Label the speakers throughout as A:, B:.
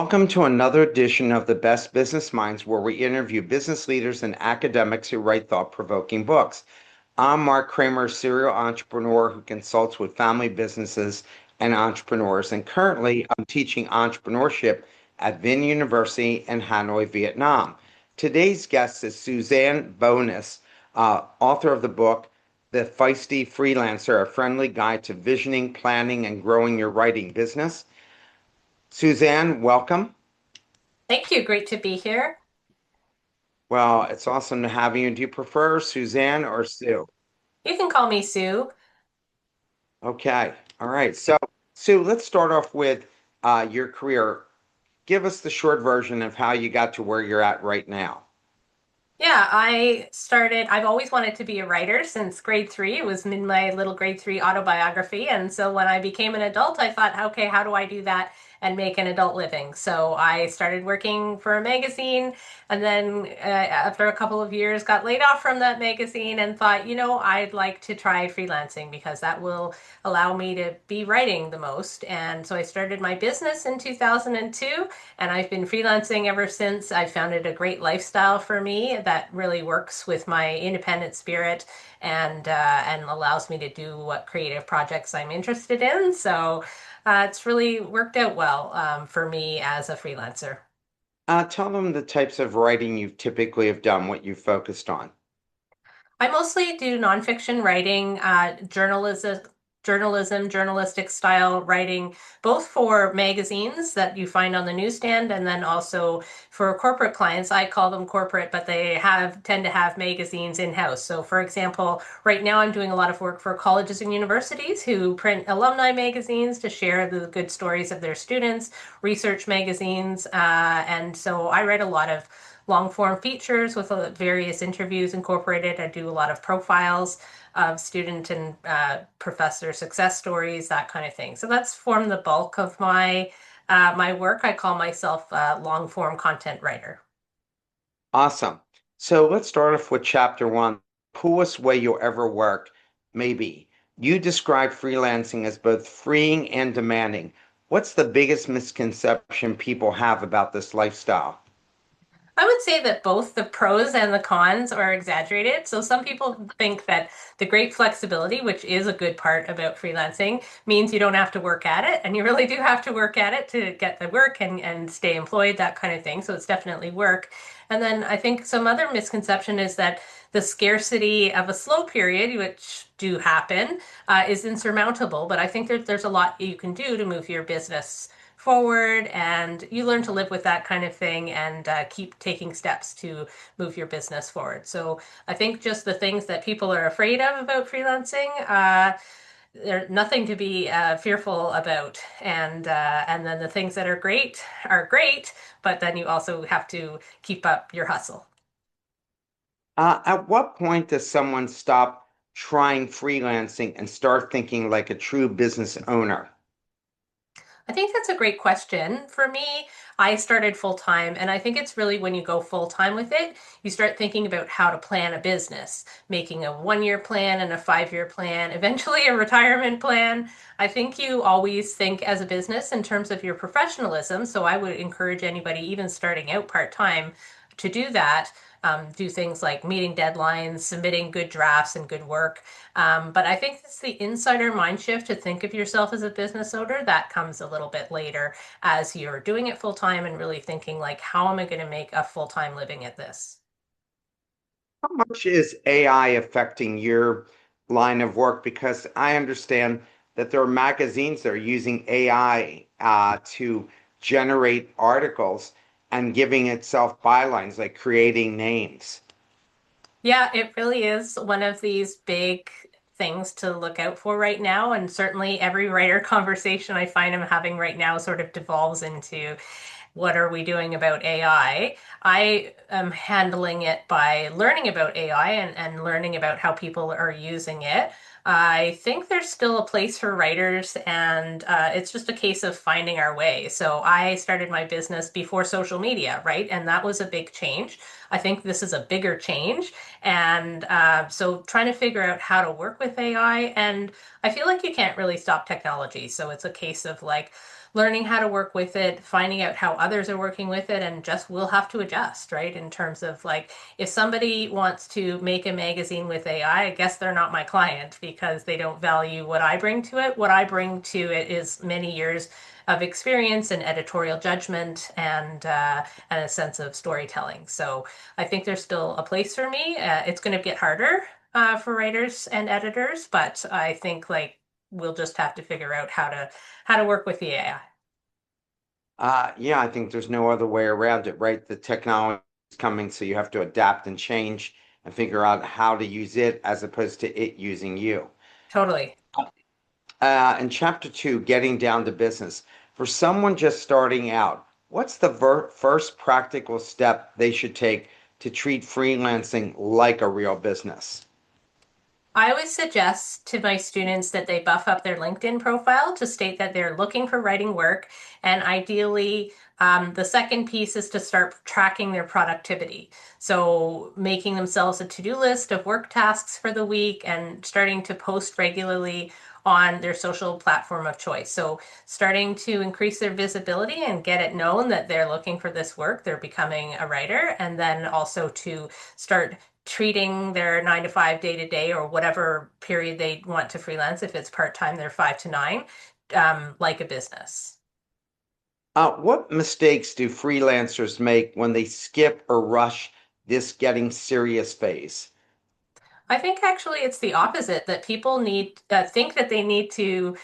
A: Welcome to another edition of the Best Business Minds, where we interview business leaders and academics who write thought-provoking books. I'm Marc Kramer, serial entrepreneur who consults with family businesses and entrepreneurs, and currently I'm teaching entrepreneurship at Vinh University in Hanoi, Vietnam. Today's guest is Suzanne Bowness, author of the book The Feisty Freelancer, a friendly guide to visioning, planning, and growing your writing business. Suzanne, welcome.
B: Thank you. Great to be here.
A: Well, it's awesome to have you. Do you prefer Suzanne or Sue?
B: You can call me Sue.
A: Okay. All right. So, Sue, let's start off with your career. Give us the short version of how you got to where you're at right now.
B: I've always wanted to be a writer since grade three. It was in my little grade three autobiography. And so when I became an adult, I thought, okay, how do I do that and make an adult living? So I started working for a magazine and then after a couple of years got laid off from that magazine and thought, I'd like to try freelancing because that will allow me to be writing the most. And so I started my business in 2002 and I've been freelancing ever since. I found it a great lifestyle for me that really works with my independent spirit and allows me to do what creative projects I'm interested in. So it's really worked out well for me as a freelancer.
A: Tell them the types of writing you typically have done, what you focused on.
B: I mostly do nonfiction writing, journalistic style writing, both for magazines that you find on the newsstand, and then also for corporate clients. I call them corporate, but they tend to have magazines in-house. So, for example, right now I'm doing a lot of work for colleges and universities who print alumni magazines to share the good stories of their students, research magazines, and so I write a lot of long form features with various interviews incorporated. I do a lot of profiles of student and professor success stories, that kind of thing. So that's formed the bulk of my work. I call myself a long form content writer.
A: Awesome. So let's start off with chapter one. Coolest way you'll ever work, maybe. You describe freelancing as both freeing and demanding. What's the biggest misconception people have about this lifestyle?
B: I would say that both the pros and the cons are exaggerated. So some people think that the great flexibility, which is a good part about freelancing, means you don't have to work at it. And you really do have to work at it to get the work and stay employed, that kind of thing. So it's definitely work. And then I think some other misconception is that the scarcity of a slow period, which do happen, is insurmountable. But I think that there's a lot you can do to move your business forward and you learn to live with that kind of thing and keep taking steps to move your business forward. So I think just the things that people are afraid of about freelancing, there's nothing to be fearful about. And then the things that are great, but then you also have to keep up your hustle.
A: At what point does someone stop trying freelancing and start thinking like a true business owner?
B: I think that's a great question. For me, I started full time, and I think it's really when you go full time with it, you start thinking about how to plan a business, making a 1 year plan and a 5 year plan, eventually a retirement plan. I think you always think as a business in terms of your professionalism. So I would encourage anybody, even starting out part time, to do that. Do things like meeting deadlines, submitting good drafts and good work. But I think it's the insider mind shift to think of yourself as a business owner that comes a little bit later as you're doing it full time and really thinking like, how am I going to make a full time living at this?
A: How much is AI affecting your line of work? Because I understand that there are magazines that are using AI to generate articles and giving itself bylines, like creating names.
B: Yeah, it really is one of these big things to look out for right now. And certainly every writer conversation I find I'm having right now sort of devolves into what are we doing about AI? I am handling it by learning about AI and learning about how people are using it. I think there's still a place for writers, and it's just a case of finding our way. So I started my business before social media, right? And that was a big change. I think this is a bigger change. And so trying to figure out how to work with AI, and I feel like you can't really stop technology. So it's a case of like, learning how to work with it, finding out how others are working with it, and just we'll have to adjust, right? In terms of like, if somebody wants to make a magazine with AI, I guess they're not my client because they don't value what I bring to it. What I bring to it is many years of experience and editorial judgment and a sense of storytelling. So I think there's still a place for me. It's going to get harder for writers and editors, but I think like we'll just have to figure out how to work with the AI.
A: Yeah, I think there's no other way around it, right? The technology is coming, so you have to adapt and change and figure out how to use it as opposed to it using you.
B: Totally.
A: In chapter two, getting down to business. For someone just starting out, what's the first practical step they should take to treat freelancing like a real business?
B: I always suggest to my students that they buff up their LinkedIn profile to state that they're looking for writing work. And ideally, the second piece is to start tracking their productivity. So, making themselves a to-do list of work tasks for the week and starting to post regularly on their social platform of choice. So, starting to increase their visibility and get it known that they're looking for this work, they're becoming a writer, and then also to start treating their 9 to 5 day to day or whatever period they want to freelance. If it's part time, they're 5 to 9, like a business.
A: What mistakes do freelancers make when they skip or rush this getting serious phase?
B: I think actually it's the opposite that people need think that they need to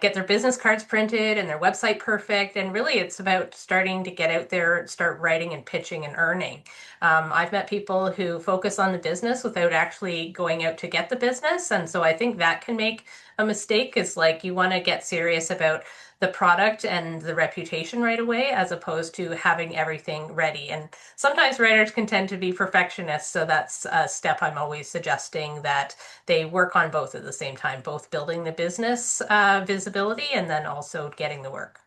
B: get their business cards printed and their website perfect. And really, it's about starting to get out there, start writing and pitching and earning. I've met people who focus on the business without actually going out to get the business. And so I think that can make a mistake is like you want to get serious about the product and the reputation right away as opposed to having everything ready. And sometimes writers can tend to be perfectionists, so that's a step I'm always suggesting that they work on both at the same time, both building the business visibility and then also getting the work.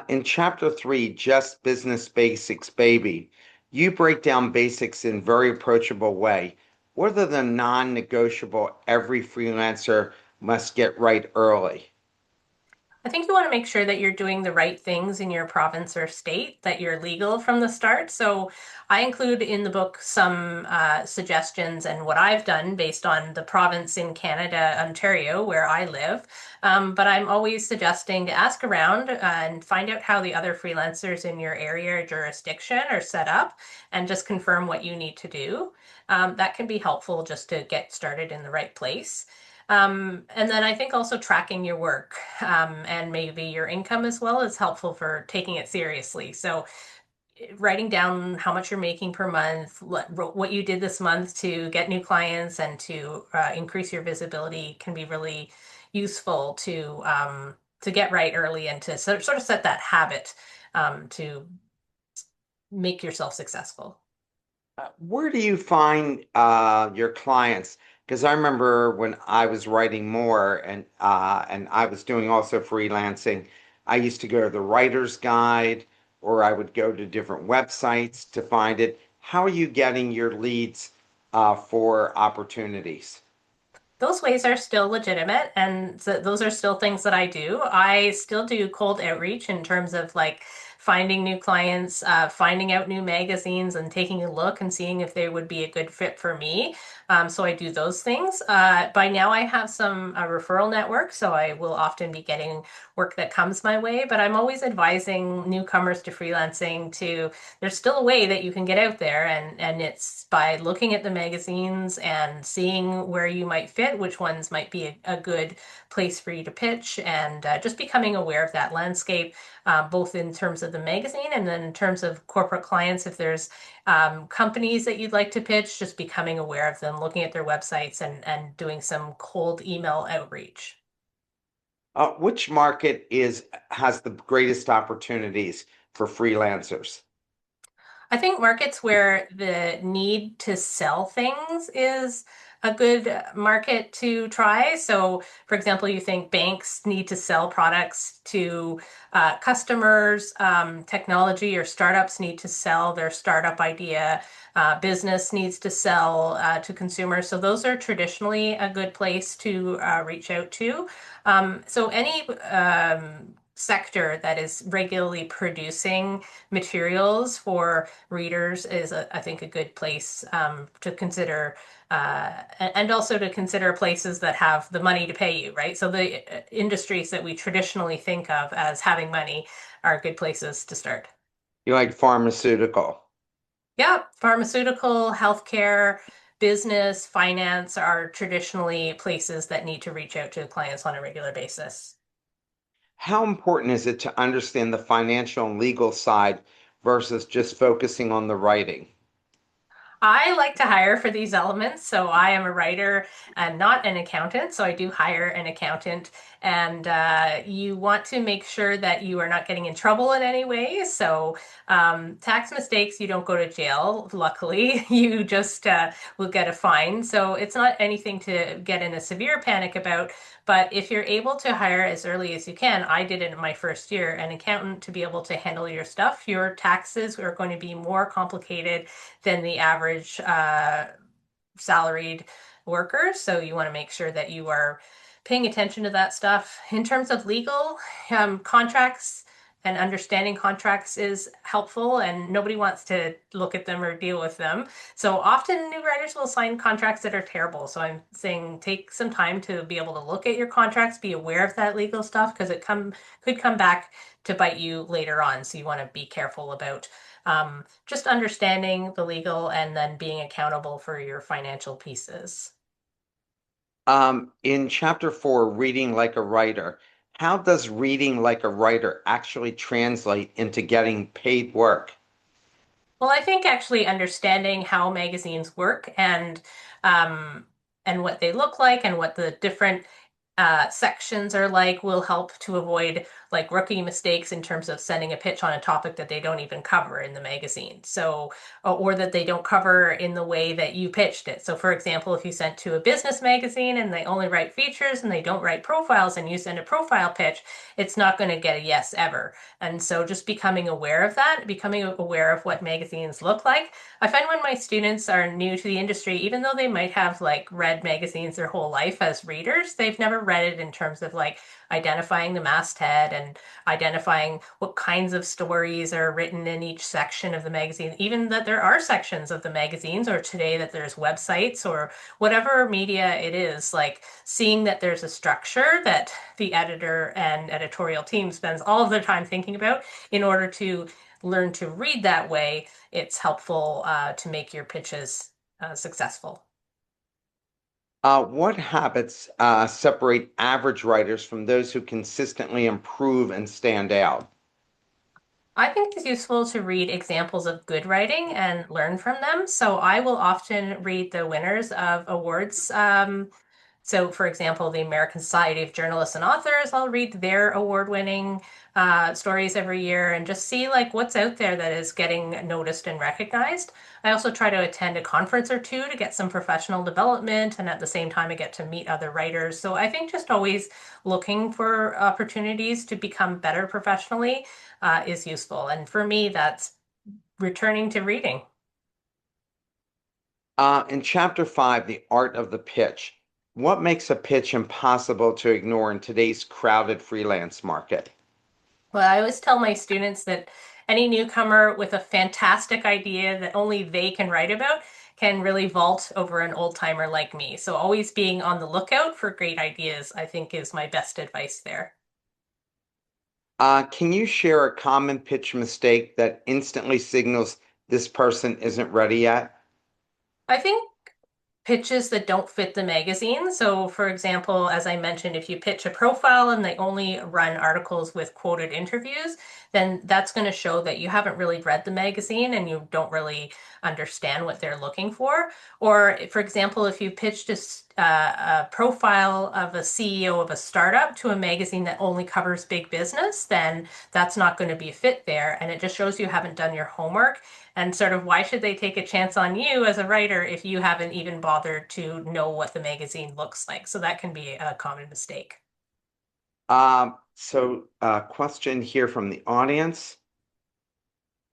A: In chapter three, just business basics, baby, you break down basics in very approachable way. What are the non-negotiable every freelancer must get right early?
B: I think you want to make sure that you're doing the right things in your province or state, that you're legal from the start. So I include in the book some suggestions and what I've done based on the province in Canada, Ontario, where I live. But I'm always suggesting to ask around and find out how the other freelancers in your area or jurisdiction are set up and just confirm what you need to do. That can be helpful just to get started in the right place. And then I think also tracking your work and maybe your income as well is helpful for taking it seriously. So writing down how much you're making per month, what you did this month to get new clients and to increase your visibility can be really useful to get right early and to sort of set that habit to make yourself successful.
A: Where do you find your clients? Because I remember when I was writing more and I was doing also freelancing, I used to go to the Writer's Guide or I would go to different websites to find it. How are you getting your leads for opportunities?
B: Those ways are still legitimate, and those are still things that I do. I still do cold outreach in terms of like finding new clients, finding out new magazines, and taking a look and seeing if they would be a good fit for me. So I do those things. By now, I have some referral network, so I will often be getting work that comes my way. But I'm always advising newcomers to freelancing to there's still a way that you can get out there, and it's by looking at the magazines and seeing where you might fit, which ones might be a good place for you to pitch, and just becoming aware of that landscape, both in terms of the magazine and then in terms of corporate clients. If there's companies that you'd like to pitch, just becoming aware of them, looking at their websites and doing some cold email outreach.
A: Which market is has the greatest opportunities for freelancers?
B: I think markets where the need to sell things is a good market to try. So, for example, you think banks need to sell products to customers, technology or startups need to sell their startup idea, business needs to sell to consumers. So, those are traditionally a good place to reach out to. So, any sector that is regularly producing materials for readers is, I think, a good place to consider, and also to consider places that have the money to pay you, right? So the industries that we traditionally think of as having money are good places to start.
A: You like pharmaceutical.
B: Yeah, pharmaceutical, healthcare, business, finance are traditionally places that need to reach out to clients on a regular basis.
A: How important is it to understand the financial and legal side versus just focusing on the writing?
B: I like to hire for these elements. So I am a writer and not an accountant. So I do hire an accountant. And you want to make sure that you are not getting in trouble in any way. So tax mistakes, you don't go to jail. Luckily, you just will get a fine. So it's not anything to get in a severe panic about. But if you're able to hire as early as you can, I did it in my first year, an accountant to be able to handle your stuff. Your taxes are going to be more complicated than the average salaried worker. So you want to make sure that you are paying attention to that stuff. In terms of legal, contracts and understanding contracts is helpful, and nobody wants to look at them or deal with them. So often new writers will sign contracts that are terrible. So I'm saying take some time to be able to look at your contracts, be aware of that legal stuff because could come back to bite you later on. So you want to be careful about just understanding the legal and then being accountable for your financial pieces.
A: In chapter 4, reading like a writer, how does reading like a writer actually translate into getting paid work?
B: Well, I think actually understanding how magazines work um, and what they look like and what the different sections are like will help to avoid like rookie mistakes in terms of sending a pitch on a topic that they don't even cover in the magazine. So, or that they don't cover in the way that you pitched it. So, for example, if you sent to a business magazine and they only write features and they don't write profiles and you send a profile pitch, it's not going to get a yes ever. And so, just becoming aware of that, becoming aware of what magazines look like. I find when my students are new to the industry, even though they might have like read magazines their whole life as readers, they've never read it in terms of like identifying the masthead and identifying what kinds of stories are written in each section of the magazine, even that there are sections of the magazines, or today that there's websites or whatever media it is, like seeing that there's a structure that the editor and editorial team spends all of their time thinking about in order to learn to read that way, it's helpful to make your pitches successful.
A: What habits separate average writers from those who consistently improve and stand out?
B: I think it's useful to read examples of good writing and learn from them. So I will often read the winners of awards. So, for example, the American Society of Journalists and Authors, I'll read their award-winning stories every year and just see like what's out there that is getting noticed and recognized. I also try to attend a conference or two to get some professional development, and at the same time, I get to meet other writers. So I think just always looking for opportunities to become better professionally is useful. And for me, that's returning to reading.
A: In chapter 5, the art of the pitch, what makes a pitch impossible to ignore in today's crowded freelance market?
B: Well, I always tell my students that any newcomer with a fantastic idea that only they can write about can really vault over an old timer like me. So always being on the lookout for great ideas, I think, is my best advice there.
A: Can you share a common pitch mistake that instantly signals this person isn't ready yet?
B: I think pitches that don't fit the magazine. So, for example, as I mentioned, if you pitch a profile and they only run articles with quoted interviews, then that's going to show that you haven't really read the magazine and you don't really understand what they're looking for. Or, for example, if you pitch just a profile of a CEO of a startup to a magazine that only covers big business, then that's not going to be a fit there. And it just shows you haven't done your homework. And sort of why should they take a chance on you as a writer if you haven't even bothered to know what the magazine looks like? So that can be a common mistake.
A: Question here from the audience.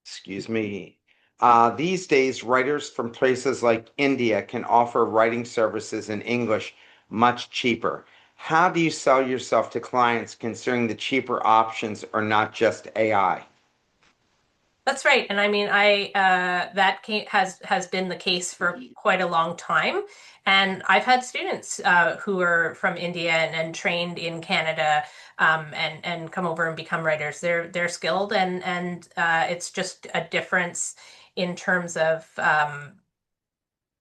A: Excuse me. These days, writers from places like India can offer writing services in English much cheaper. How do you sell yourself to clients considering the cheaper options are not just AI?
B: That's right. And I mean, has been the case for quite a long time. And I've had students who are from India and trained in Canada and come over and become writers. They're skilled and it's just a difference in terms of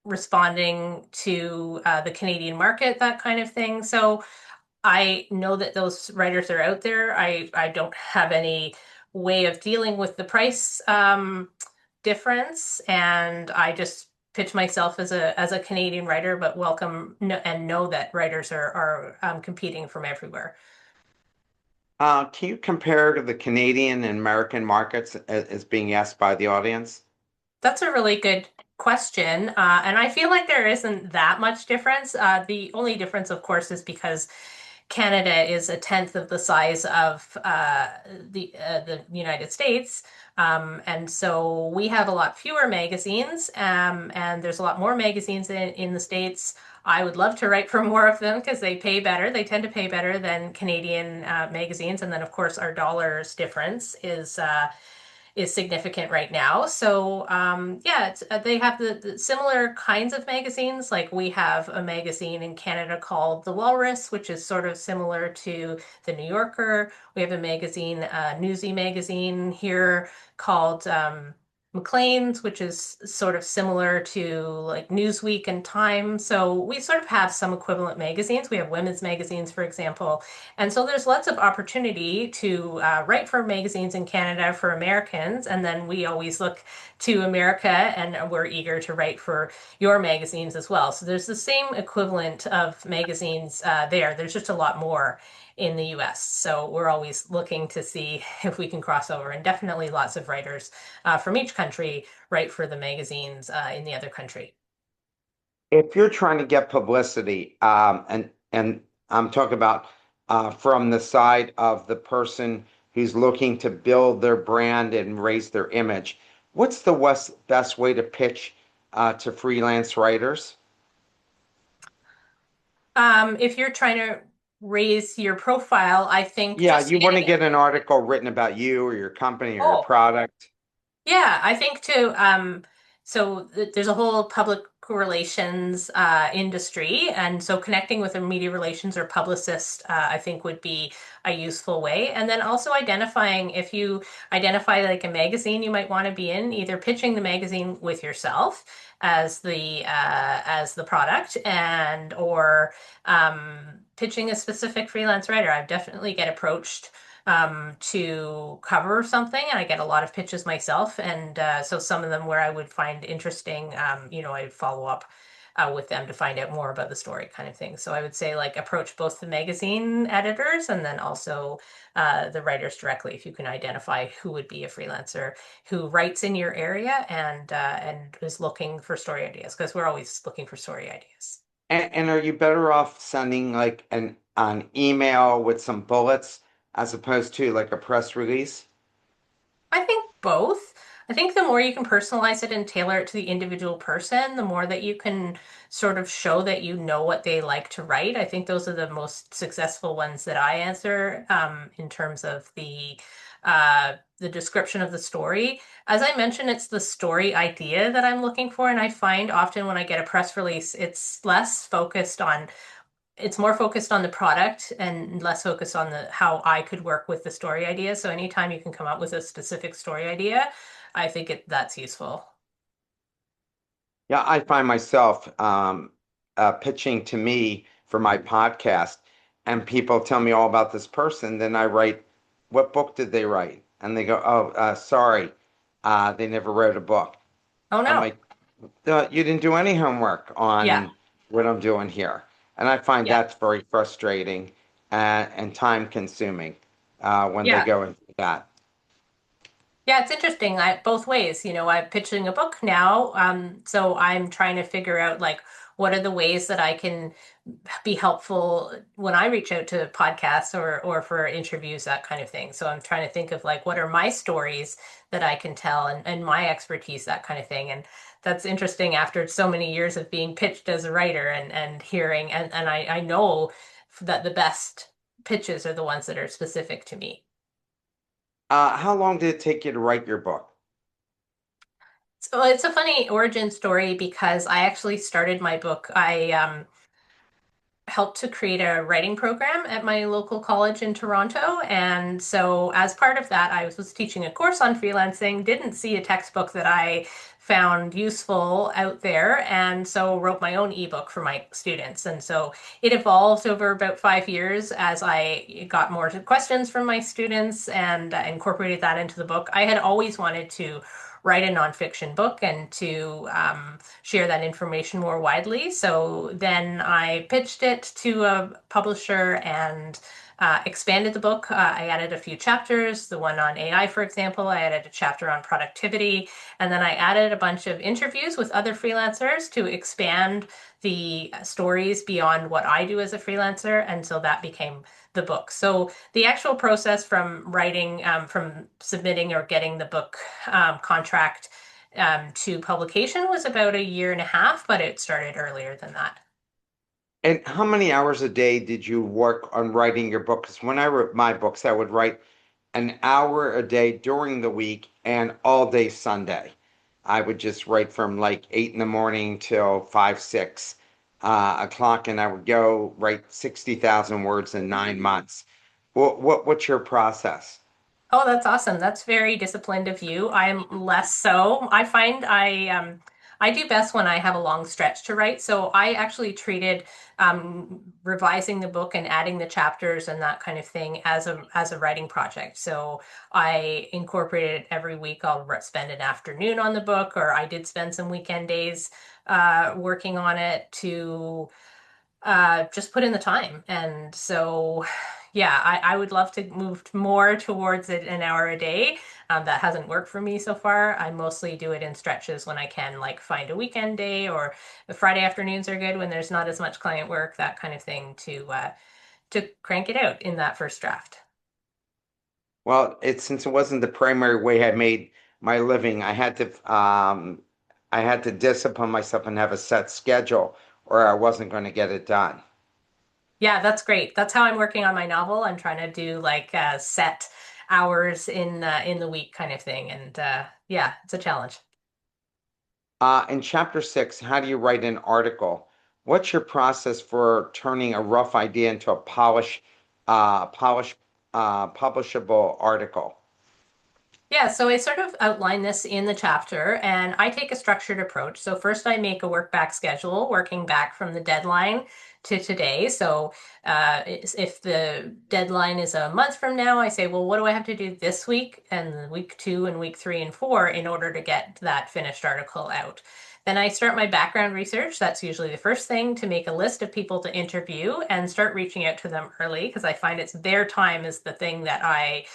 B: responding to the Canadian market, that kind of thing. So I know that those writers are out there. I don't have any way of dealing with the price difference, and I just pitch myself as a Canadian writer, but welcome and know that writers are competing from everywhere.
A: Can you compare to the Canadian and American markets as being asked by the audience?
B: That's a really good question. And I feel like there isn't that much difference. The only difference, of course, is because Canada is a tenth of the size of the United States. And so we have a lot fewer magazines, and there's a lot more magazines in the States. I would love to write for more of them because they pay better. They tend to pay better than Canadian magazines. And then, of course, our dollars difference is significant right now. So yeah, they have the similar kinds of magazines. Like we have a magazine in Canada called The Walrus, which is sort of similar to The New Yorker. We have a magazine, Newsy magazine here called Maclean's, which is sort of similar to like Newsweek and Time. So we sort of have some equivalent magazines. We have women's magazines, for example. And so there's lots of opportunity to write for magazines in Canada for Americans. And then we always look to America and we're eager to write for your magazines as well. So there's the same equivalent of magazines there. There's just a lot more in the US. So we're always looking to see if we can cross over. And definitely lots of writers from each country write for the magazines in the other country.
A: If you're trying to get publicity, and I'm talking about from the side of the person who's looking to build their brand and raise their image, what's the best way to pitch to freelance writers?
B: If you're trying to raise your profile, I think
A: Yeah,
B: just
A: you want to
B: getting
A: get an article written about you or your company or your
B: oh,
A: product.
B: yeah, I think too. So there's a whole public relations industry, and so connecting with a media relations or publicist, I think would be a useful way. And then also identifying if you identify like a magazine you might want to be in, either pitching the magazine with yourself as the product, and or pitching a specific freelance writer. I've definitely get approached to cover something, and I get a lot of pitches myself. And so some of them where I would find interesting, I'd follow up with them to find out more about the story, kind of thing. So I would say like approach both the magazine editors and then also the writers directly if you can identify who would be a freelancer who writes in your area and is looking for story ideas because we're always looking for story ideas.
A: And are you better off sending like an email with some bullets as opposed to like a press release?
B: I think both. I think the more you can personalize it and tailor it to the individual person, the more that you can sort of show that you know what they like to write. I think those are the most successful ones that I answer in terms of the description of the story. As I mentioned, it's the story idea that I'm looking for, and I find often when I get a press release, it's more focused on the product and less focused on the how I could work with the story idea. So anytime you can come up with a specific story idea, I think that's useful.
A: Yeah, I find myself pitching to me for my podcast, and people tell me all about this person. Then I write, "What book did they write?" And they go, "Oh, sorry, they never wrote a book."
B: Oh
A: I'm
B: no.
A: like, You didn't do any homework
B: Yeah.
A: on what I'm doing here." And I find
B: Yeah.
A: that's very frustrating and time consuming when they
B: Yeah.
A: go into that.
B: Yeah, it's interesting. Both ways. I'm pitching a book now, so I'm trying to figure out like what are the ways that I can be helpful when I reach out to podcasts or for interviews, that kind of thing. So I'm trying to think of like what are my stories that I can tell and my expertise, that kind of thing. And that's interesting after so many years of being pitched as a writer and hearing and I know that the best pitches are the ones that are specific to me.
A: How long did it take you to write your book?
B: So it's a funny origin story because I actually started my book. I helped to create a writing program at my local college in Toronto. And so, as part of that, I was teaching a course on freelancing, didn't see a textbook that I found useful out there, and so wrote my own ebook for my students. And so it evolved over about 5 years as I got more questions from my students and incorporated that into the book. I had always wanted to write a nonfiction book and to share that information more widely. So then I pitched it to a publisher and expanded the book. I added a few chapters, the one on AI, for example. I added a chapter on productivity. And then I added a bunch of interviews with other freelancers to expand the stories beyond what I do as a freelancer. And so that became the book. So the actual process from writing, from submitting or getting the book contract to publication was about a year and a half, but it started earlier than that.
A: And how many hours a day did you work on writing your book? Because when I wrote my books, I would write an hour a day during the week and all day Sunday. I would just write from like 8 in the morning till 5, 6 o'clock, and I would go write 60,000 words in 9 months. What's your process?
B: Oh, that's awesome. That's very disciplined of you. I'm less so. I find I do best when I have a long stretch to write. So I actually treated revising the book and adding the chapters and that kind of thing as a writing project. So I incorporated every week. I'll spend an afternoon on the book, or I did spend some weekend days working on it to just put in the time. And so, yeah, I would love to move more towards it an hour a day. That hasn't worked for me so far. I mostly do it in stretches when I can, like find a weekend day, or the Friday afternoons are good when there's not as much client work, that kind of thing, to crank it out in that first draft.
A: Well, since it wasn't the primary way I made my living, I had to discipline myself and have a set schedule, or I wasn't going to get it done.
B: Yeah, that's great. That's how I'm working on my novel. I'm trying to do like set hours in the week kind of thing, and yeah, it's a challenge.
A: In chapter 6, how do you write an article? What's your process for turning a rough idea into a publishable article?
B: Yeah, so I sort of outline this in the chapter, and I take a structured approach. So first, I make a work back schedule, working back from the deadline to today. So if the deadline is a month from now, I say, well, what do I have to do this week and week 2 and week 3 and 4 in order to get that finished article out? Then I start my background research. That's usually the first thing, to make a list of people to interview and start reaching out to them early, because I find it's their time is the thing that I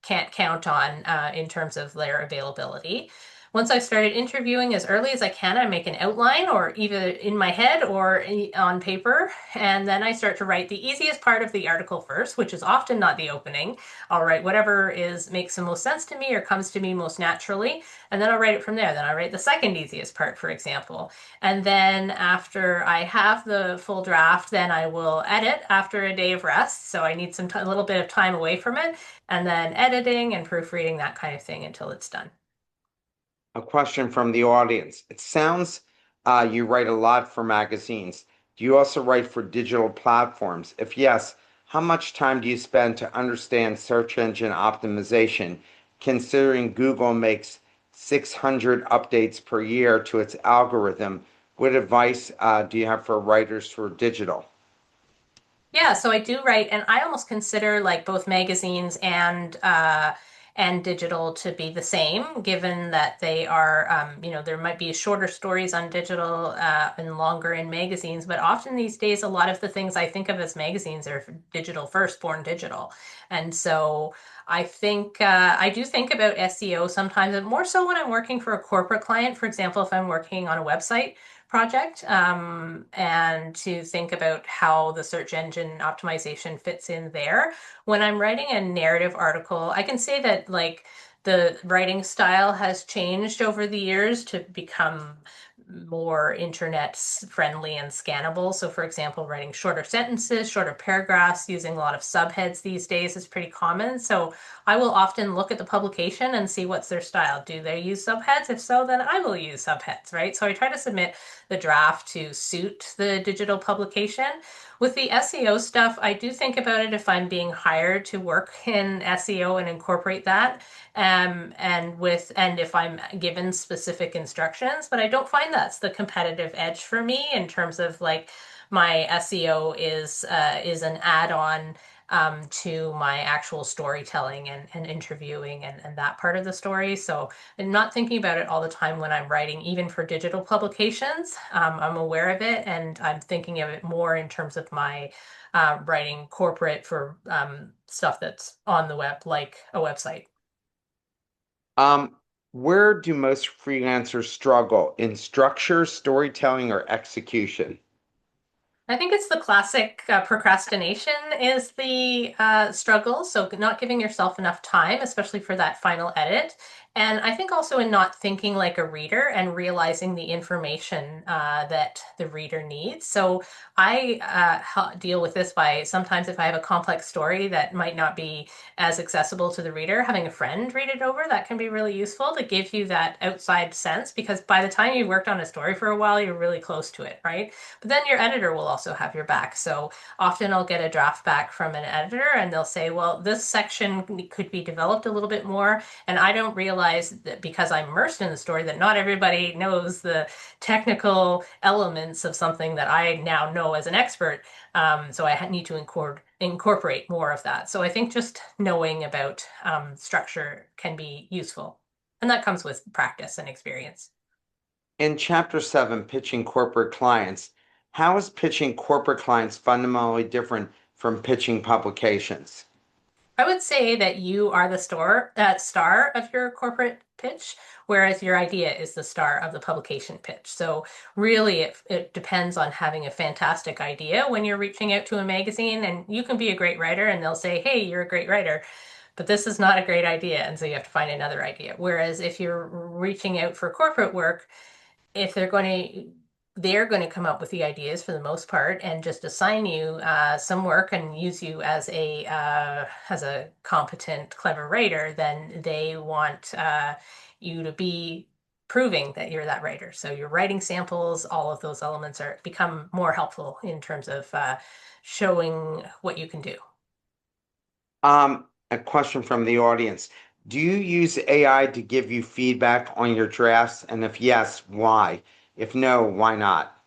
B: can't count on in terms of their availability. Once I've started interviewing as early as I can, I make an outline, or either in my head or on paper, and then I start to write the easiest part of the article first, which is often not the opening. I'll write whatever is makes the most sense to me or comes to me most naturally, and then I'll write it from there. Then I'll write the second easiest part, for example. And then after I have the full draft, then I will edit after a day of rest. So I need a little bit of time away from it, and then editing and proofreading, that kind of thing, until it's done.
A: A question from the audience. It sounds you write a lot for magazines. Do you also write for digital platforms? If yes, how much time do you spend to understand search engine optimization, considering Google makes 600 updates per year to its algorithm? What advice do you have for writers for digital?
B: Yeah, so I do write, and I almost consider like both magazines and digital to be the same, given that they are, there might be shorter stories on digital and longer in magazines, but often these days, a lot of the things I think of as magazines are digital first, born digital. And so I think I do think about SEO sometimes, and more so when I'm working for a corporate client. For example, if I'm working on a website project, and to think about how the search engine optimization fits in there. When I'm writing a narrative article, I can say that like the writing style has changed over the years to become more internet friendly and scannable. So, for example, writing shorter sentences, shorter paragraphs, using a lot of subheads these days is pretty common. So, I will often look at the publication and see what's their style. Do they use subheads? If so, then I will use subheads, right? So, I try to submit the draft to suit the digital publication. With the SEO stuff, I do think about it if I'm being hired to work in SEO and incorporate that, and if I'm given specific instructions. But I don't find that's the competitive edge for me in terms of like my SEO is an add-on to my actual storytelling and interviewing and that part of the story. So I'm not thinking about it all the time when I'm writing, even for digital publications. I'm aware of it, and I'm thinking of it more in terms of my writing corporate for stuff that's on the web, like a website.
A: Um, where do most freelancers struggle in structure, storytelling, or execution?
B: I think it's the classic procrastination is the struggle. So not giving yourself enough time, especially for that final edit. And I think also in not thinking like a reader and realizing the information that the reader needs. So I deal with this by sometimes if I have a complex story that might not be as accessible to the reader, having a friend read it over, that can be really useful to give you that outside sense because by the time you've worked on a story for a while, you're really close to it, right? But then your editor will also have your back. So often I'll get a draft back from an editor and they'll say, well, this section could be developed a little bit more. And I don't realize that because I'm immersed in the story that not everybody knows the technical elements of something that I now know as an expert. So I need to incorporate more of that. So I think just knowing about structure can be useful. And that comes with practice and experience.
A: In Chapter 7, pitching corporate clients, how is pitching corporate clients fundamentally different from pitching publications?
B: I would say that you are the star of your corporate pitch, whereas your idea is the star of the publication pitch. So really, it depends on having a fantastic idea when you're reaching out to a magazine, and you can be a great writer, and they'll say, "Hey, you're a great writer." But this is not a great idea, and so you have to find another idea. Whereas if you're reaching out for corporate work, if they're going to come up with the ideas for the most part and just assign you some work and use you as a competent, clever writer, then they want you to be proving that you're that writer. So your writing samples, all of those elements are become more helpful in terms of showing what you can do.
A: A question from the audience. Do you use AI to give you feedback on your drafts? And if yes, why? If no, why not?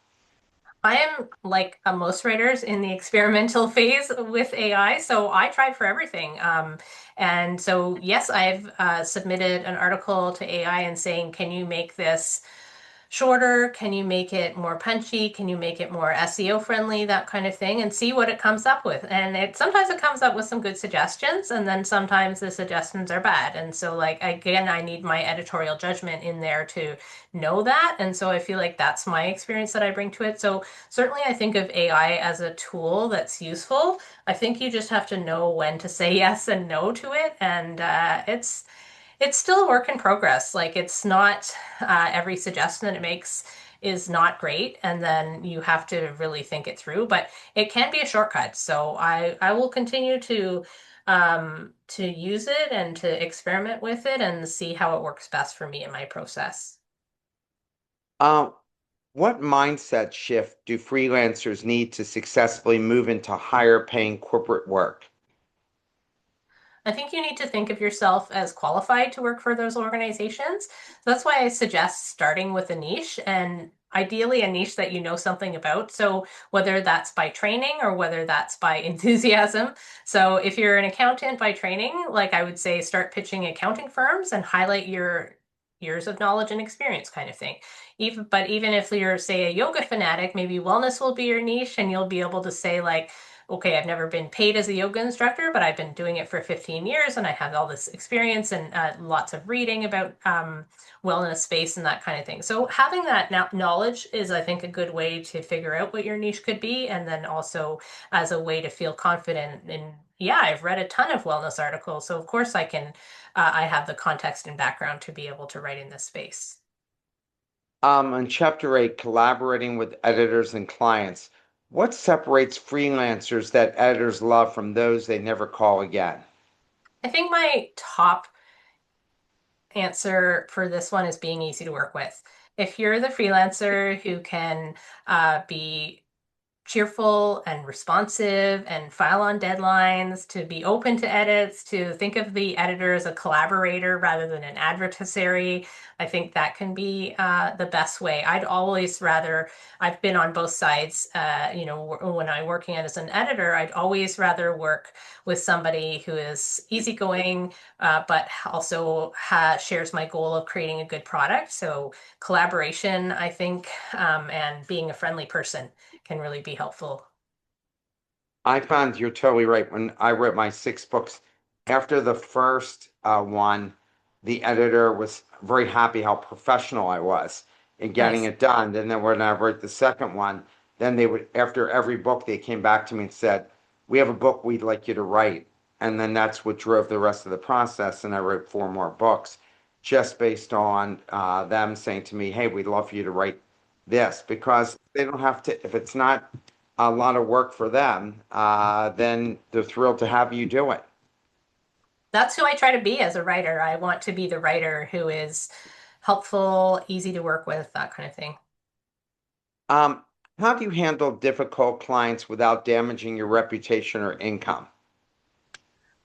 B: I am like most writers in the experimental phase with AI, so I try for everything. And so, yes, I've submitted an article to AI and saying, can you make this shorter? Can you make it more punchy? Can you make it more SEO friendly? That kind of thing, and see what it comes up with. And it sometimes it comes up with some good suggestions, and then sometimes the suggestions are bad. And so, like again, I need my editorial judgment in there to know that. And so I feel like that's my experience that I bring to it. So certainly I think of AI as a tool that's useful. I think you just have to know when to say yes and no to it, and it's still a work in progress. Like it's not every suggestion that it makes is not great, and then you have to really think it through. But it can be a shortcut. So I will continue to use it and to experiment with it and see how it works best for me in my process.
A: Uh, what mindset shift do freelancers need to successfully move into higher paying corporate work?
B: I think you need to think of yourself as qualified to work for those organizations. So that's why I suggest starting with a niche and ideally a niche that you know something about. So whether that's by training or whether that's by enthusiasm. So if you're an accountant by training, like I would say start pitching accounting firms and highlight your years of knowledge and experience kind of thing. Even if you're, say, a yoga fanatic, maybe wellness will be your niche and you'll be able to say like, okay, I've never been paid as a yoga instructor, but I've been doing it for 15 years and I have all this experience and lots of reading about wellness space and that kind of thing. So having that knowledge is, I think, a good way to figure out what your niche could be, and then also as a way to feel confident in, yeah, I've read a ton of wellness articles, so of course I can, I have the context and background to be able to write in this space.
A: On chapter 8, collaborating with editors and clients, what separates freelancers that editors love from those they never call again?
B: I think my top answer for this one is being easy to work with. If you're the freelancer who can be cheerful and responsive and file on deadlines, to be open to edits, to think of the editor as a collaborator rather than an adversary. I think that can be the best way. I'd always rather, I've been on both sides, when I'm working as an editor, I'd always rather work with somebody who is easygoing, but also shares my goal of creating a good product. So collaboration, I think, and being a friendly person can really be helpful.
A: I found you're totally right. When I wrote my 6 books, after the first one, the editor was very happy how professional I was in getting
B: Nice.
A: it done. And then when I wrote the second one, then they would, after every book, they came back to me and said, "We have a book we'd like you to write." And then that's what drove the rest of the process. And I wrote 4 more books just based on them saying to me, "Hey, we'd love for you to write this," because they don't have to, if it's not a lot of work for them, then they're thrilled to have you do it.
B: That's who I try to be as a writer. I want to be the writer who is helpful, easy to work with, that kind of thing.
A: Um, how do you handle difficult clients without damaging your reputation or income?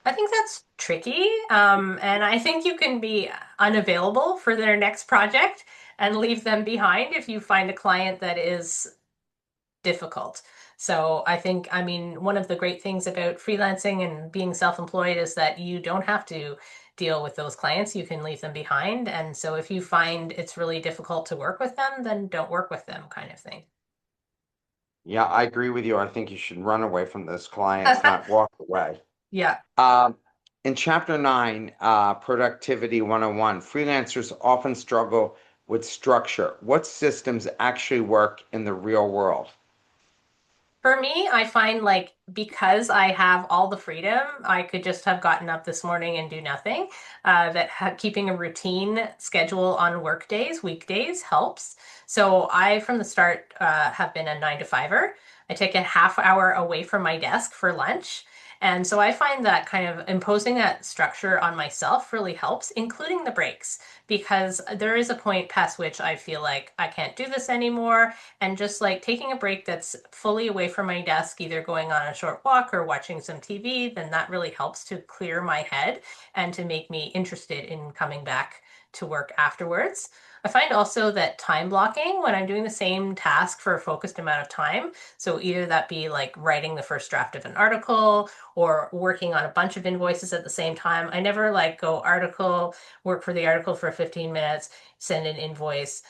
B: I think that's tricky. And I think you can be unavailable for their next project and leave them behind if you find a client that is difficult. So I think, I mean, one of the great things about freelancing and being self-employed is that you don't have to deal with those clients. You can leave them behind. And so if you find it's really difficult to work with them, then don't work with them, kind of thing.
A: Yeah, I agree with you. I think you should run away from those clients, not walk away.
B: Yeah.
A: Um, in chapter 9, Productivity 101, freelancers often struggle with structure. What systems actually work in the real world?
B: For me, I find like because I have all the freedom, I could just have gotten up this morning and do nothing. Keeping a routine schedule on work days, weekdays helps. So I, from the start, have been a 9 to 5er. I take a half hour away from my desk for lunch. And so I find that kind of imposing that structure on myself really helps, including the breaks, because there is a point past which I feel like I can't do this anymore, and just like taking a break that's fully away from my desk, either going on a short walk or watching some TV, then that really helps to clear my head and to make me interested in coming back to work afterwards. I find also that time blocking when I'm doing the same task for a focused amount of time, so either that be like writing the first draft of an article or working on a bunch of invoices at the same time. I never like go article, work for the article for 15 minutes, send an invoice,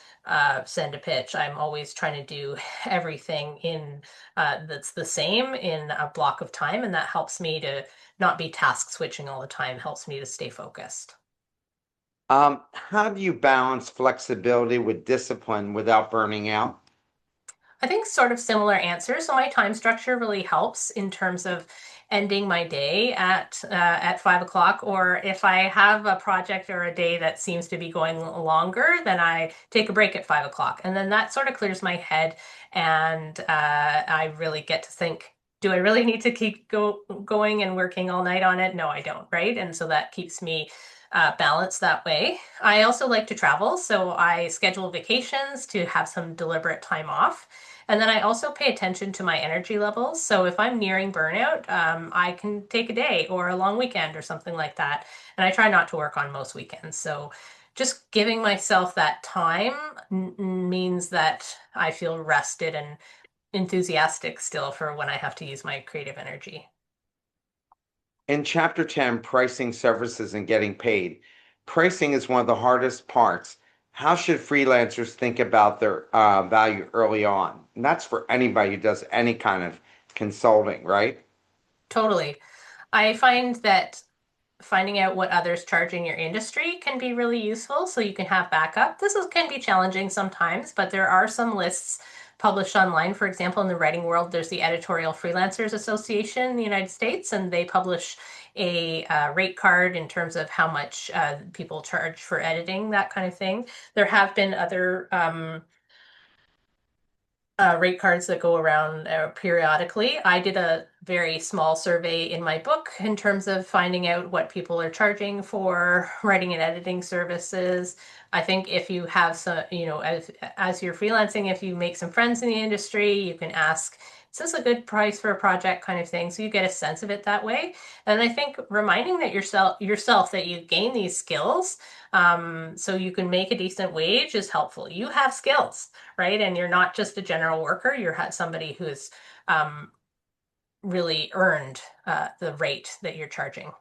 B: send a pitch. I'm always trying to do everything in that's the same in a block of time, and that helps me to not be task switching all the time, helps me to stay focused.
A: How do you balance flexibility with discipline without burning out?
B: I think sort of similar answers. So my time structure really helps in terms of ending my day at 5 o'clock, or if I have a project or a day that seems to be going longer, then I take a break at 5 o'clock, and then that sort of clears my head, and I really get to think. Do I really need to keep going and working all night on it? No, I don't, right? And so that keeps me balanced that way. I also like to travel, so I schedule vacations to have some deliberate time off. And then I also pay attention to my energy levels. So if I'm nearing burnout, I can take a day or a long weekend or something like that. And I try not to work on most weekends. So just giving myself that time means that I feel rested and enthusiastic still for when I have to use my creative energy.
A: In Chapter 10, Pricing Services and Getting Paid, pricing is one of the hardest parts. How should freelancers think about their value early on? And that's for anybody who does any kind of consulting, right?
B: Totally. I find that finding out what others charge in your industry can be really useful so you can have backup. Can be challenging sometimes, but there are some lists published online. For example, in the writing world, there's the Editorial Freelancers Association in the United States, and they publish a rate card in terms of how much people charge for editing, that kind of thing. There have been other rate cards that go around periodically. I did a very small survey in my book in terms of finding out what people are charging for writing and editing services. I think if you have some, as you're freelancing, if you make some friends in the industry, you can ask, is this a good price for a project kind of thing? So you get a sense of it that way. And I think reminding that yourself that you gain these skills so you can make a decent wage is helpful. You have skills, right? And you're not just a general worker, you're somebody who's um, really earned the rate that you're charging.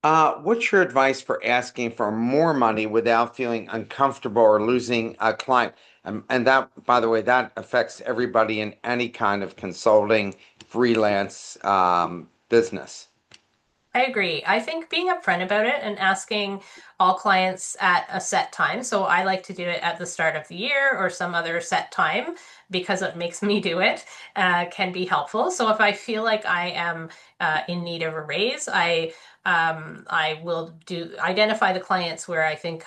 A: What's your advice for asking for more money without feeling uncomfortable or losing a client? And that, by the way, that affects everybody in any kind of consulting, freelance business.
B: I agree. I think being upfront about it and asking all clients at a set time. So I like to do it at the start of the year or some other set time because it makes me do it, can be helpful. So if I feel like I am in need of a raise, I will identify the clients where I think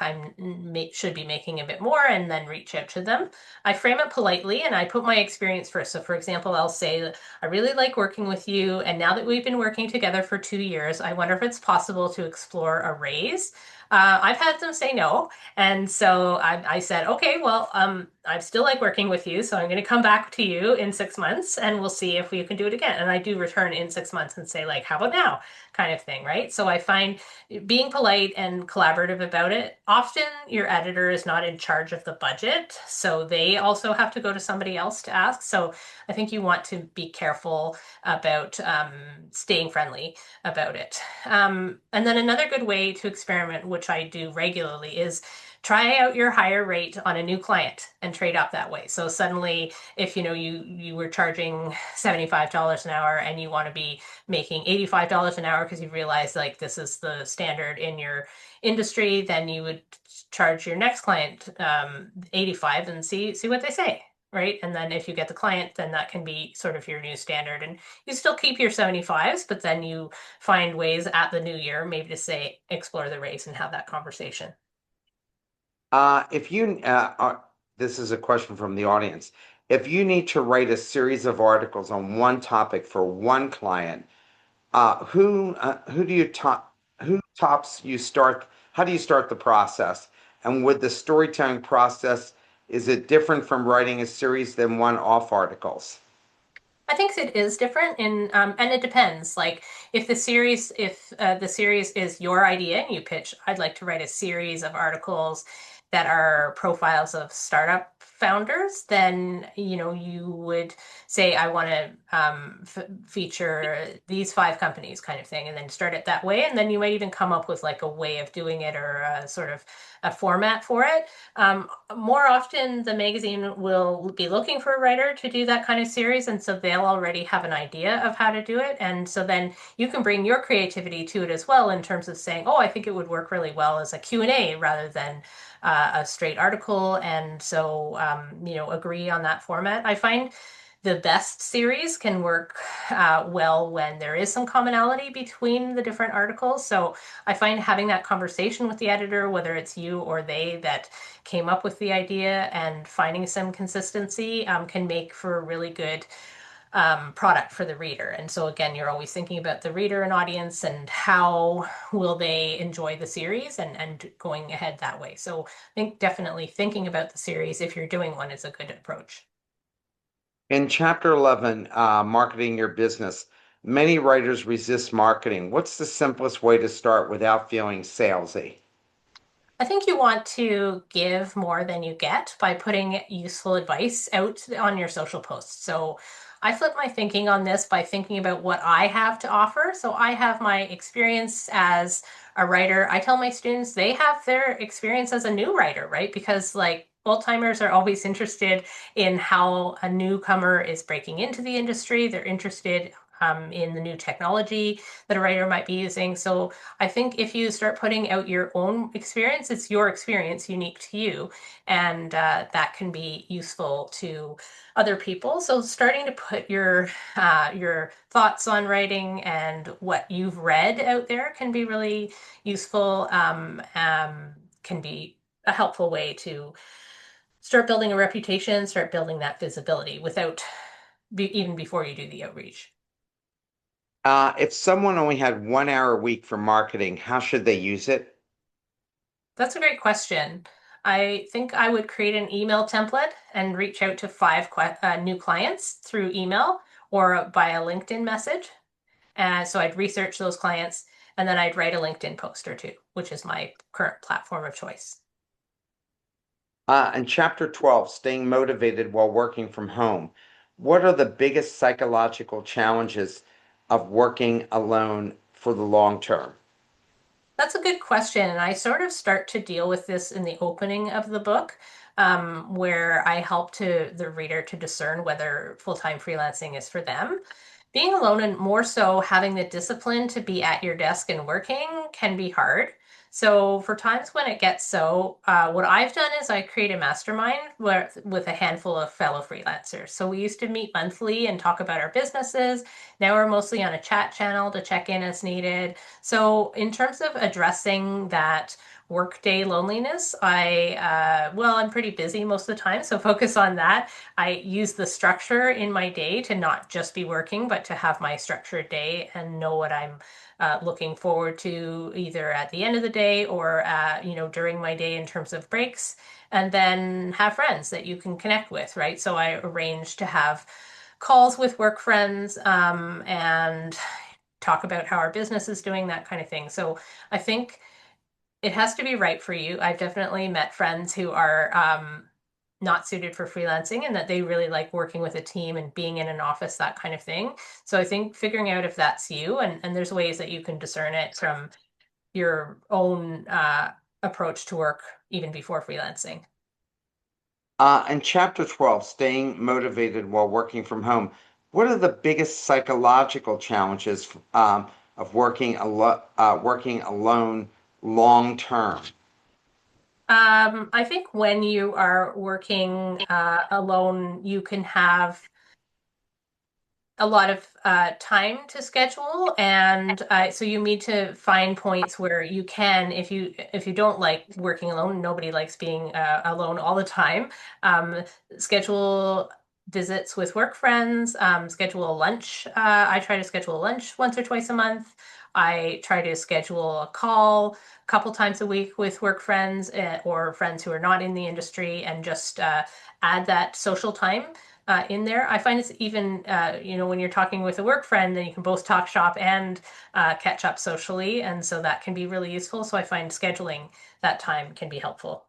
B: should be making a bit more and then reach out to them. I frame it politely and I put my experience first. So for example, I'll say that I really like working with you, and now that we've been working together for 2 years, I wonder if it's possible to explore a raise. I've had them say no, and so I said, okay, well, I still like working with you, so I'm going to come back to you in 6 months, and we'll see if we can do it again. And I do return in 6 months and say, like, how about now, kind of thing, right? So I find being polite and collaborative about it. Often your editor is not in charge of the budget, so they also have to go to somebody else to ask. So I think you want to be careful about staying friendly about it. And then another good way to experiment, which I do regularly, is try out your higher rate on a new client and trade up that way. So suddenly, if you were charging $75 an hour and you want to be making $85 an hour because you realize like this is the standard in your industry, then you would charge your next client 85 and see what they say. Right. And then if you get the client, then that can be sort of your new standard. And you still keep your 75s, but then you find ways at the new year maybe to say, explore the race and have that conversation.
A: If you, this is a question from the audience. If you need to write a series of articles on one topic for one client, who do you top, who tops you start, how do you start the process? And with the storytelling process, is it different from writing a series than one-off articles?
B: I think it is different and it depends. Like if the series is your idea and you pitch, I'd like to write a series of articles that are profiles of startup founders, then you would say I want to feature these 5 companies kind of thing, and then start it that way. And then you might even come up with like a way of doing it or a sort of a format for it. More often, the magazine will be looking for a writer to do that kind of series, and so they'll already have an idea of how to do it. And so then you can bring your creativity to it as well in terms of saying, "Oh, I think it would work really well as a Q&A rather than a straight article." And so, agree on that format. I find the best series can work well when there is some commonality between the different articles. So I find having that conversation with the editor, whether it's you or they that came up with the idea, and finding some consistency can make for a really good product for the reader. And so again, you're always thinking about the reader and audience and how will they enjoy the series, and going ahead that way. So I think definitely thinking about the series if you're doing one is a good approach.
A: In Chapter 11, Marketing Your Business, many writers resist marketing. What's the simplest way to start without feeling salesy?
B: I think you want to give more than you get by putting useful advice out on your social posts. So I flip my thinking on this by thinking about what I have to offer. So I have my experience as a writer. I tell my students they have their experience as a new writer, right? Because like old timers are always interested in how a newcomer is breaking into the industry. They're interested in the new technology that a writer might be using. So I think if you start putting out your own experience, it's your experience unique to you, and that can be useful to other people. So starting to put your thoughts on writing and what you've read out there can be really useful. Can be a helpful way to start building a reputation, start building that visibility without even before you do the outreach.
A: If someone only had 1 hour a week for marketing, how should they use it?
B: That's a great question. I think I would create an email template and reach out to five new clients through email or by a LinkedIn message. And so I'd research those clients and then I'd write a LinkedIn post or two, which is my current platform of choice.
A: In chapter 12, staying motivated while working from home, what are the biggest psychological challenges of working alone for the long term?
B: That's a good question. And I sort of start to deal with this in the opening of the book, where I help the reader to discern whether full-time freelancing is for them. Being alone and more so having the discipline to be at your desk and working can be hard. So for times when it gets so, what I've done is I create a mastermind with a handful of fellow freelancers. So we used to meet monthly and talk about our businesses. Now we're mostly on a chat channel to check in as needed. So in terms of addressing that workday loneliness, I'm pretty busy most of the time, so focus on that. I use the structure in my day to not just be working, but to have my structured day and know what I'm looking forward to either at the end of the day or during my day in terms of breaks, and then have friends that you can connect with, right? So I arrange to have calls with work friends and talk about how our business is doing, that kind of thing. So I think it has to be right for you. I've definitely met friends who are not suited for freelancing and that they really like working with a team and being in an office, that kind of thing. So I think figuring out if that's you, and there's ways that you can discern it from your own approach to work even before freelancing.
A: In chapter 12, staying motivated while working from home, what are the biggest psychological challenges of working alone long term?
B: I think when you are working alone, you can have a lot of time to schedule, and so you need to find points where you can, if you don't like working alone, nobody likes being alone all the time. Um, Schedule visits with work friends. Schedule a lunch. I try to schedule a lunch once or twice a month. I try to schedule a call a couple times a week with work friends or friends who are not in the industry, and just add that social time in there. I find it's even, when you're talking with a work friend, then you can both talk shop and catch up socially. And so that can be really useful. So I find scheduling that time can be helpful.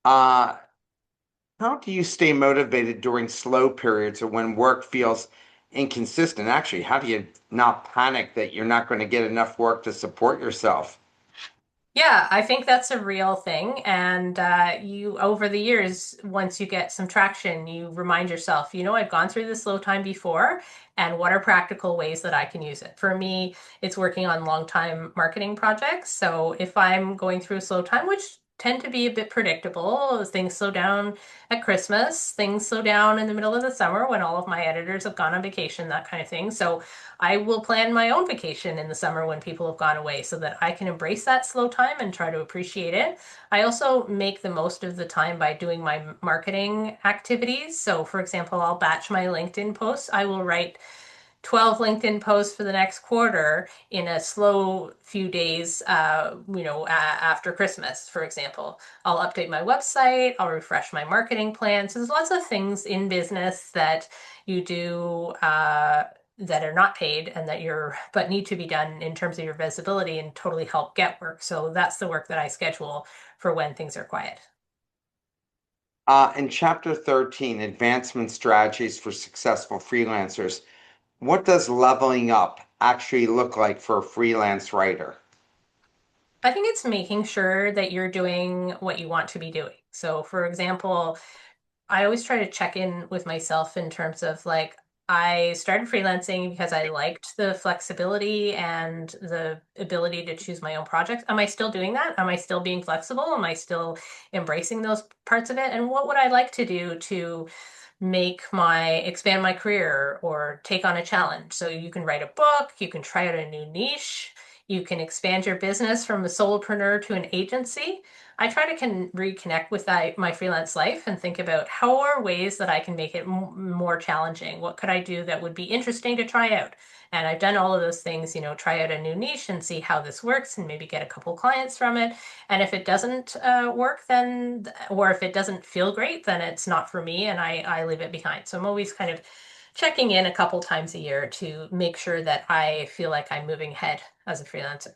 A: Uh, how do you stay motivated during slow periods or when work feels inconsistent? Actually, how do you not panic that you're not going to get enough work to support yourself?
B: Yeah, I think that's a real thing. And over the years, once you get some traction, you remind yourself, I've gone through this slow time before, and what are practical ways that I can use it? For me, it's working on long time marketing projects. So if I'm going through a slow time, which tend to be a bit predictable, things slow down at Christmas, things slow down in the middle of the summer when all of my editors have gone on vacation, that kind of thing. So I will plan my own vacation in the summer when people have gone away so that I can embrace that slow time and try to appreciate it. I also make the most of the time by doing my marketing activities. So, for example, I'll batch my LinkedIn posts. I will write 12 LinkedIn posts for the next quarter in a slow few days, after Christmas, for example. I'll update my website, I'll refresh my marketing plan. So there's lots of things in business that you do. that are not paid and that you're but need to be done in terms of your visibility and totally help get work. So that's the work that I schedule for when things are quiet.
A: In chapter 13, advancement strategies for successful freelancers, what does leveling up actually look like for a freelance writer?
B: I think it's making sure that you're doing what you want to be doing. So, for example, I always try to check in with myself in terms of like, I started freelancing because I liked the flexibility and the ability to choose my own projects. Am I still doing that? Am I still being flexible? Am I still embracing those parts of it? And what would I like to do to expand my career or take on a challenge? So you can write a book, you can try out a new niche, you can expand your business from a solopreneur to an agency. I try to reconnect with my freelance life and think about how are ways that I can make it more challenging. What could I do that would be interesting to try out? And I've done all of those things, try out a new niche and see how this works and maybe get a couple clients from it. And if it doesn't work, then, or if it doesn't feel great, then it's not for me and I leave it behind. So I'm always kind of checking in a couple times a year to make sure that I feel like I'm moving ahead as a freelancer.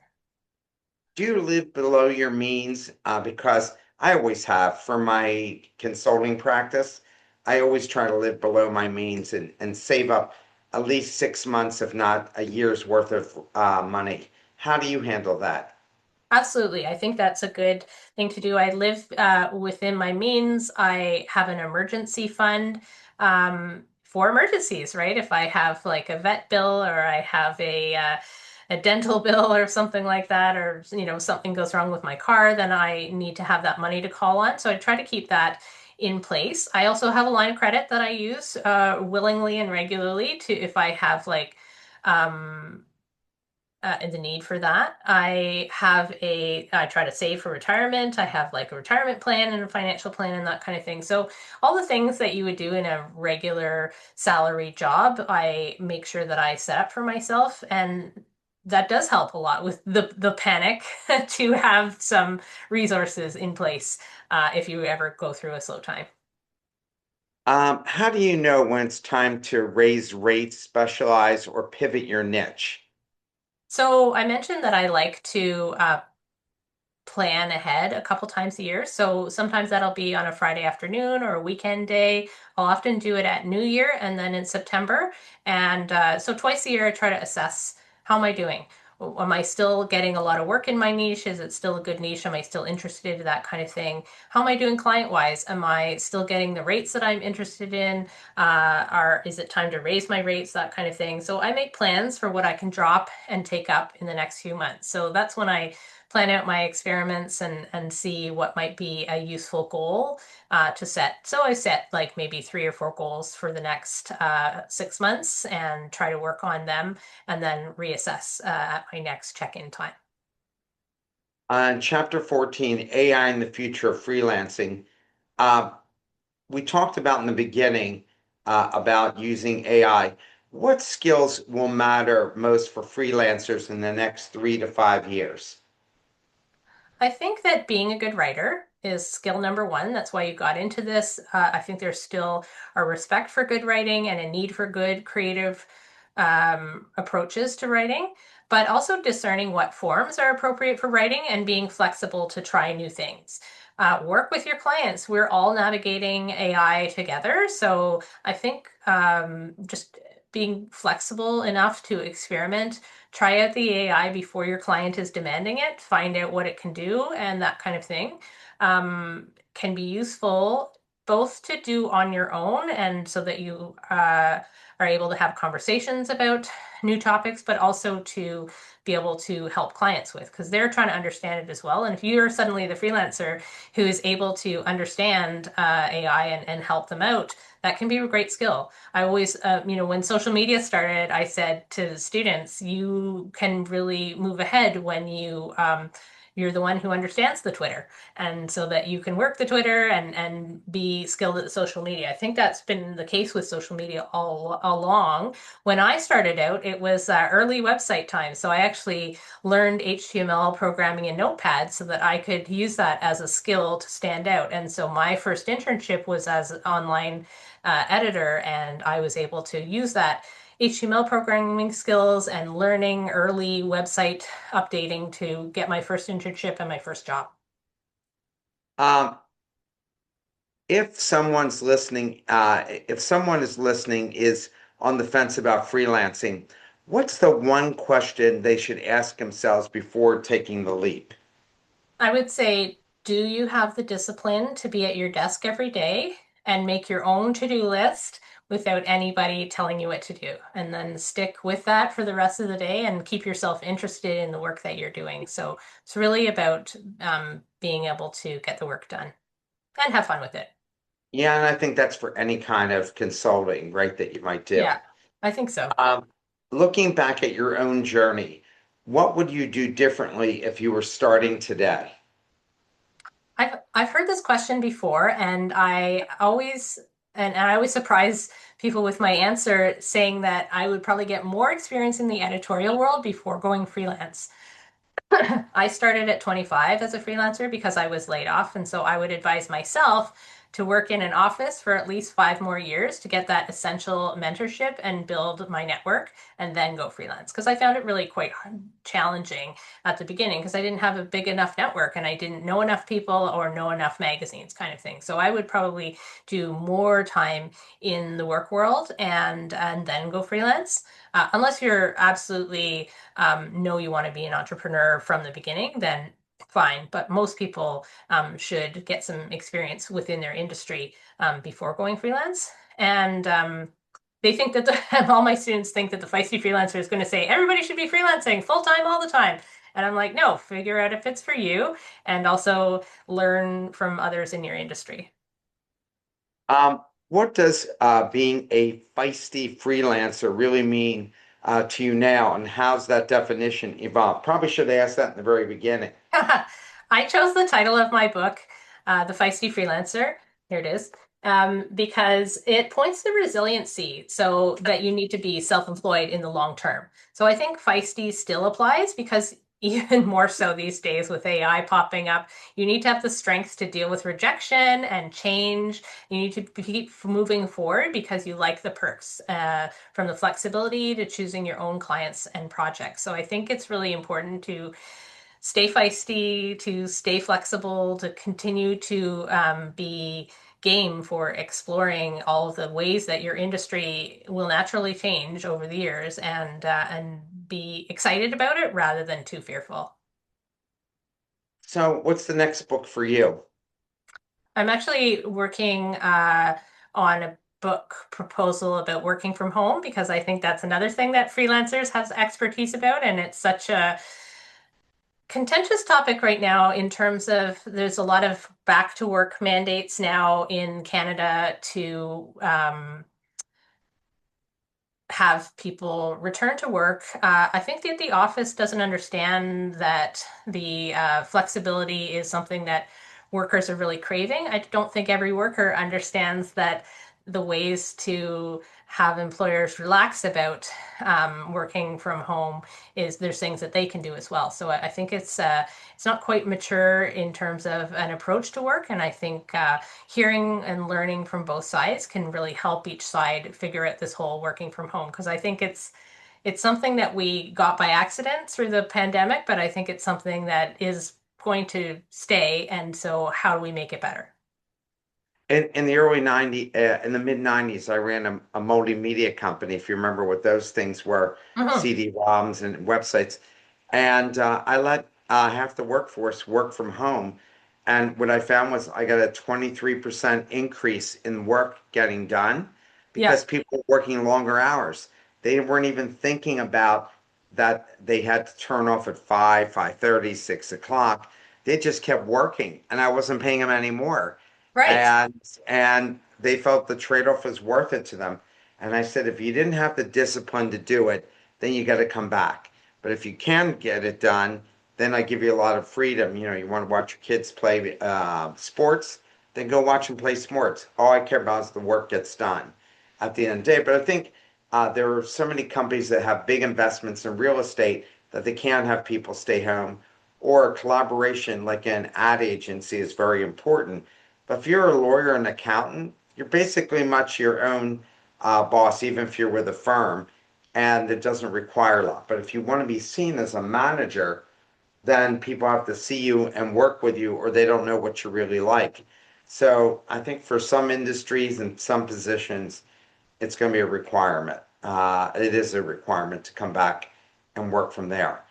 A: Do you live below your means? Because I always have for my consulting practice. I always try to live below my means and save up at least 6 months, if not a year's worth of money. How do you handle that?
B: Absolutely. I think that's a good thing to do. I live within my means. I have an emergency fund for emergencies, right? If I have like a vet bill or I have a dental bill or something like that, or something goes wrong with my car, then I need to have that money to call on. So I try to keep that in place. I also have a line of credit that I use willingly and regularly to if I have like um, the need for that. I try to save for retirement. I have like a retirement plan and a financial plan and that kind of thing. So all the things that you would do in a regular salary job, I make sure that I set up for myself. And that does help a lot with the panic to have some resources in place if you ever go through a slow time.
A: How do you know when it's time to raise rates, specialize, or pivot your niche?
B: So I mentioned that I like to plan ahead a couple times a year. So sometimes that'll be on a Friday afternoon or a weekend day. I'll often do it at New Year and then in September. And so twice a year, I try to assess how am I doing? Am I still getting a lot of work in my niche? Is it still a good niche? Am I still interested in that kind of thing? How am I doing client wise? Am I still getting the rates that I'm interested in? Is it time to raise my rates? That kind of thing. So I make plans for what I can drop and take up in the next few months. So that's when I plan out my experiments and see what might be a useful goal to set. So I set like maybe 3 or 4 goals for the next 6 months and try to work on them and then reassess at my next check-in time.
A: On chapter 14, AI in the future of freelancing, uh, we talked about in the beginning about using AI. What skills will matter most for freelancers in the next 3 to 5 years?
B: I think that being a good writer is skill number one. That's why you got into this. I think there's still a respect for good writing and a need for good creative approaches to writing, but also discerning what forms are appropriate for writing and being flexible to try new things. Work with your clients. We're all navigating AI together. So I think just being flexible enough to experiment, try out the AI before your client is demanding it, find out what it can do, and that kind of thing can be useful both to do on your own and so that you are able to have conversations about new topics, but also to be able to help clients with because they're trying to understand it as well. And if you're suddenly the freelancer who is able to understand AI and help them out, that can be a great skill. I always, when social media started, I said to students, you can really move ahead when you're the one who understands the Twitter, and so that you can work the Twitter and be skilled at social media. I think that's been the case with social media all along. When I started out, it was early website time, so I actually learned HTML programming in Notepad so that I could use that as a skill to stand out. And so my first internship was as an online editor, and I was able to use that HTML programming skills and learning early website updating to get my first internship and my first job.
A: Um, if someone is listening is on the fence about freelancing, what's the one question they should ask themselves before taking the leap?
B: I would say, do you have the discipline to be at your desk every day and make your own to-do list without anybody telling you what to do? And then stick with that for the rest of the day and keep yourself interested in the work that you're doing. So it's really about being able to get the work done and have fun with it.
A: Yeah, and I think that's for any kind of consulting, right, that you might do.
B: Yeah, I think so.
A: Um, Looking back at your own journey, what would you do differently if you were starting today?
B: I've heard this question before, and I always surprise people with my answer saying that I would probably get more experience in the editorial world before going freelance. I started at 25 as a freelancer because I was laid off. And so I would advise myself to work in an office for at least 5 more years to get that essential mentorship and build my network and then go freelance. Because I found it really quite challenging at the beginning because I didn't have a big enough network and I didn't know enough people or know enough magazines kind of thing. So I would probably do more time in the work world and then go freelance. Unless you're absolutely know you want to be an entrepreneur from the beginning, then fine. But most people should get some experience within their industry before going freelance. And they think that all my students think that the Feisty Freelancer is going to say everybody should be freelancing full time all the time. And I'm like, no, figure out if it's for you and also learn from others in your industry.
A: What does being a feisty freelancer really mean to you now, and how's that definition evolved? Probably should have asked that in the very beginning.
B: I chose the title of my book, The Feisty Freelancer. Here it is. Because it points to resiliency so that you need to be self-employed in the long term. So I think feisty still applies because even more so these days with AI popping up, you need to have the strength to deal with rejection and change. You need to keep moving forward because you like the perks, from the flexibility to choosing your own clients and projects. So I think it's really important to stay feisty, to stay flexible, to continue to be game for exploring all of the ways that your industry will naturally change over the years and be excited about it rather than too fearful.
A: So, what's the next book for you?
B: I'm actually working on a book proposal about working from home because I think that's another thing that freelancers have expertise about, and it's such a contentious topic right now in terms of there's a lot of back to work mandates now in Canada to have people return to work. I think that the office doesn't understand that the flexibility is something that workers are really craving. I don't think every worker understands that the ways to have employers relax about working from home is there's things that they can do as well. So I think it's not quite mature in terms of an approach to work, and I think hearing and learning from both sides can really help each side figure out this whole working from home because I think it's something that we got by accident through the pandemic, but I think it's something that is going to stay. And so how do we make it better?
A: In the early 90s, in the mid 90s, I ran a multimedia company, if you remember what those things were,
B: Mhm.
A: CD-ROMs and websites. And I let half the workforce work from home. And what I found was I got a 23% increase in work getting done
B: Yeah,
A: because people were working longer hours. They weren't even thinking about that they had to turn off at 5, 5:30, 6 o'clock. They just kept working and I wasn't paying them anymore.
B: right.
A: And they felt the trade-off was worth it to them. And I said, if you didn't have the discipline to do it, then you got to come back. But if you can get it done, then I give you a lot of freedom. You know, you want to watch your kids play sports, then go watch them play sports. All I care about is the work gets done at the end of the day. But I think there are so many companies that have big investments in real estate that they can't have people stay home, or collaboration like an ad agency is very important. But if you're a lawyer and accountant, you're basically much your own boss, even if you're with a firm. and it doesn't require a lot. But if you want to be seen as a manager, then people have to see you and work with you, or they don't know what you're really like. So I think for some industries and some positions, it's going to be a requirement. It is a requirement to come back and work from there.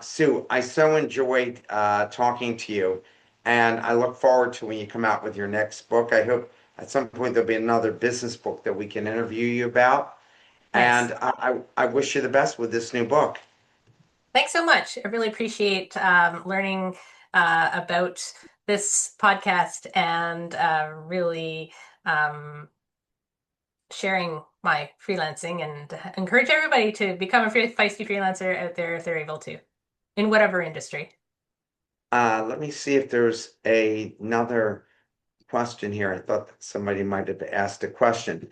A: Sue, I so enjoyed talking to you, and I look forward to when you come out with your next book. I hope at some point there'll be another business book that we can interview you about.
B: Yes.
A: And I wish you the best with this new book.
B: Thanks so much. I really appreciate learning about this podcast and really um, sharing my freelancing and encourage everybody to become a feisty freelancer out there if they're able to, in whatever industry.
A: Let me see if there's another question here. I thought that somebody might have asked a question.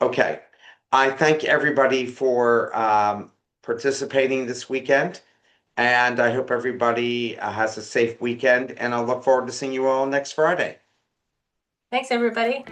A: Okay. I thank everybody for participating this weekend, and I hope everybody has a safe weekend, and I look forward to seeing you all next Friday.
B: Thanks, everybody.